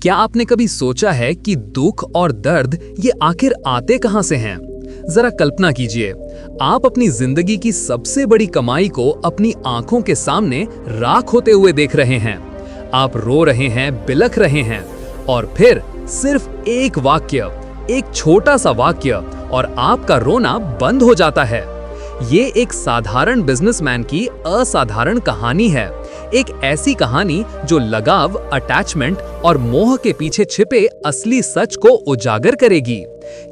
क्या आपने कभी सोचा है कि दुख और दर्द ये आखिर आते कहां से हैं? जरा कल्पना कीजिए, आप अपनी जिंदगी की सबसे बड़ी कमाई को अपनी आंखों के सामने राख होते हुए देख रहे हैं। आप रो रहे हैं, बिलख रहे हैं, और फिर सिर्फ एक वाक्य, एक छोटा सा वाक्य, और आपका रोना बंद हो जाता है। ये एक साधारण बिजनेसमैन की असाधारण कहानी है। एक ऐसी कहानी जो लगाव, अटैचमेंट और मोह के पीछे छिपे असली सच को उजागर करेगी।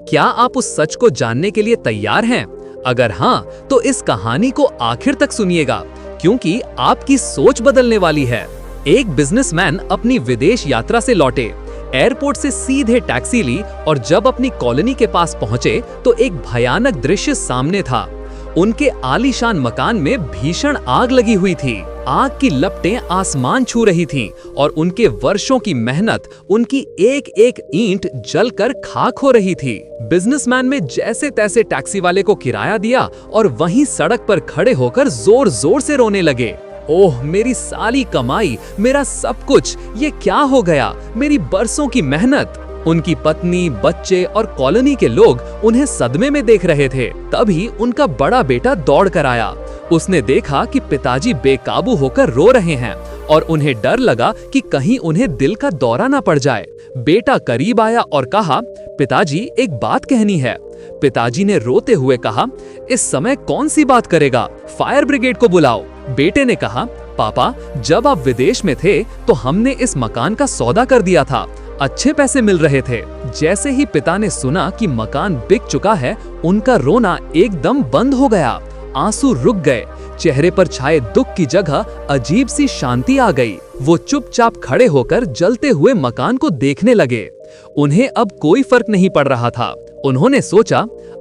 क्या आप उस सच को जानने के लिए तैयार हैं? अगर हाँ, तो इस कहानी को आखिर तक सुनिएगा, क्योंकि आपकी सोच बदलने वाली है। एक बिजनेसमैन अपनी विदेश यात्रा से लौटे, एयरपोर्ट से सीधे टैक्सी ली और जब अपनी कॉलोनी के पास पहुंचे तो एक भयानक दृश्य सामने था। उनके आलीशान मकान में भीषण आग लगी हुई थी। आग की लपटें आसमान छू रही थीं और उनके वर्षों की मेहनत, उनकी एक एक ईंट जलकर खाक हो रही थी। बिजनेसमैन ने जैसे तैसे टैक्सी वाले को किराया दिया और वहीं सड़क पर खड़े होकर जोर जोर से रोने लगे। ओह, मेरी सारी कमाई, मेरा सब कुछ, ये क्या हो गया? मेरी बरसों की मेहनत। उनकी पत्नी, बच्चे और कॉलोनी के लोग उन्हें सदमे में देख रहे थे। तभी उनका बड़ा बेटा दौड़ कर आया। उसने देखा कि पिताजी बेकाबू होकर रो रहे हैं और उन्हें डर लगा कि कहीं उन्हें दिल का दौरा ना पड़ जाए। बेटा करीब आया और कहा, पिताजी, एक बात कहनी है। पिताजी ने रोते हुए कहा, इस समय कौन सी बात करेगा? फायर ब्रिगेड को बुलाओ। बेटे ने कहा, पापा, जब आप विदेश में थे तो हमने इस मकान का सौदा कर दिया था, अच्छे पैसे मिल रहे थे। जैसे ही पिता ने सुना कि मकान बिक चुका है, उनका रोना एकदम बंद हो गया। आंसू रुक गए। चेहरे पर छाए दुख की जगह अजीब सी शांति आ गई। वो चुपचाप खड़े होकर जलते हुए मकान को देखने लगे। उन्हें अब कोई फर्क नहीं पड़ रहा था। उन्होंने सोचा,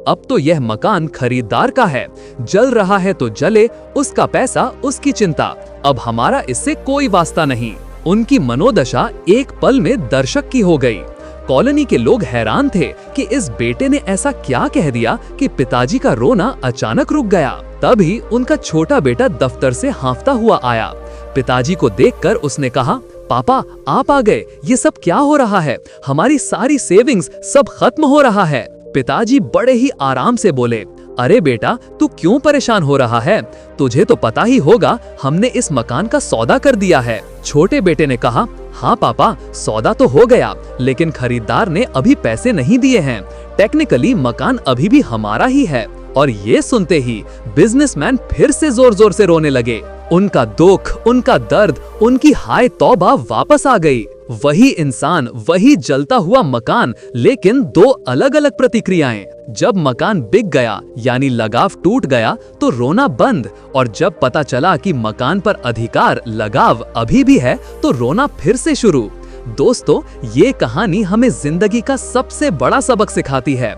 अब तो यह मकान खरीदार का है, जल रहा है तो जले, उसका पैसा, उसकी चिंता, अब हमारा इससे कोई वास्ता नहीं। उनकी मनोदशा एक पल में दर्शक की हो गई। कॉलोनी के लोग हैरान थे कि इस बेटे ने ऐसा क्या कह दिया कि पिताजी का रोना अचानक रुक गया। तभी उनका छोटा बेटा दफ्तर से हांफता हुआ आया। पिताजी को देखकर उसने कहा, पापा, आप आ गए, ये सब क्या हो रहा है? हमारी सारी सेविंग्स सब खत्म हो रहा है। पिताजी बड़े ही आराम से बोले, अरे बेटा, तू क्यों परेशान हो रहा है? तुझे तो पता ही होगा, हमने इस मकान का सौदा कर दिया है। छोटे बेटे ने कहा, हाँ पापा, सौदा तो हो गया, लेकिन खरीदार ने अभी पैसे नहीं दिए हैं। टेक्निकली मकान अभी भी हमारा ही है। और ये सुनते ही बिजनेसमैन फिर से जोर जोर से रोने लगे। उनका दुख, उनका दर्द, उनकी हाय तौबा वापस आ गई। वही इंसान, वही जलता हुआ मकान, लेकिन दो अलग अलग प्रतिक्रियाएं। जब मकान बिक गया यानी लगाव टूट गया तो रोना बंद, और जब पता चला कि मकान पर अधिकार, लगाव अभी भी है, तो रोना फिर से शुरू। दोस्तों, ये कहानी हमें जिंदगी का सबसे बड़ा सबक सिखाती है।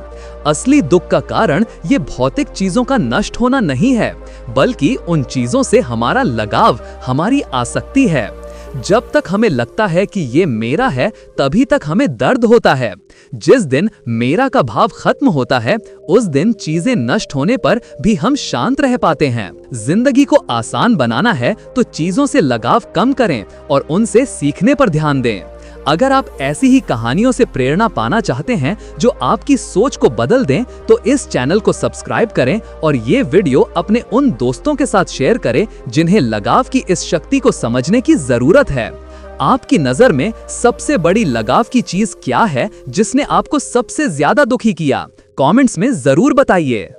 असली दुख का कारण ये भौतिक चीजों का नष्ट होना नहीं है, बल्कि उन चीजों से हमारा लगाव, हमारी आसक्ति है। जब तक हमें लगता है कि ये मेरा है, तभी तक हमें दर्द होता है। जिस दिन मेरा का भाव खत्म होता है, उस दिन चीजें नष्ट होने पर भी हम शांत रह पाते हैं। जिंदगी को आसान बनाना है तो चीजों से लगाव कम करें और उनसे सीखने पर ध्यान दें। अगर आप ऐसी ही कहानियों से प्रेरणा पाना चाहते हैं जो आपकी सोच को बदल दें, तो इस चैनल को सब्सक्राइब करें और ये वीडियो अपने उन दोस्तों के साथ शेयर करें जिन्हें लगाव की इस शक्ति को समझने की जरूरत है। आपकी नजर में सबसे बड़ी लगाव की चीज क्या है जिसने आपको सबसे ज्यादा दुखी किया? कमेंट्स में जरूर बताइए।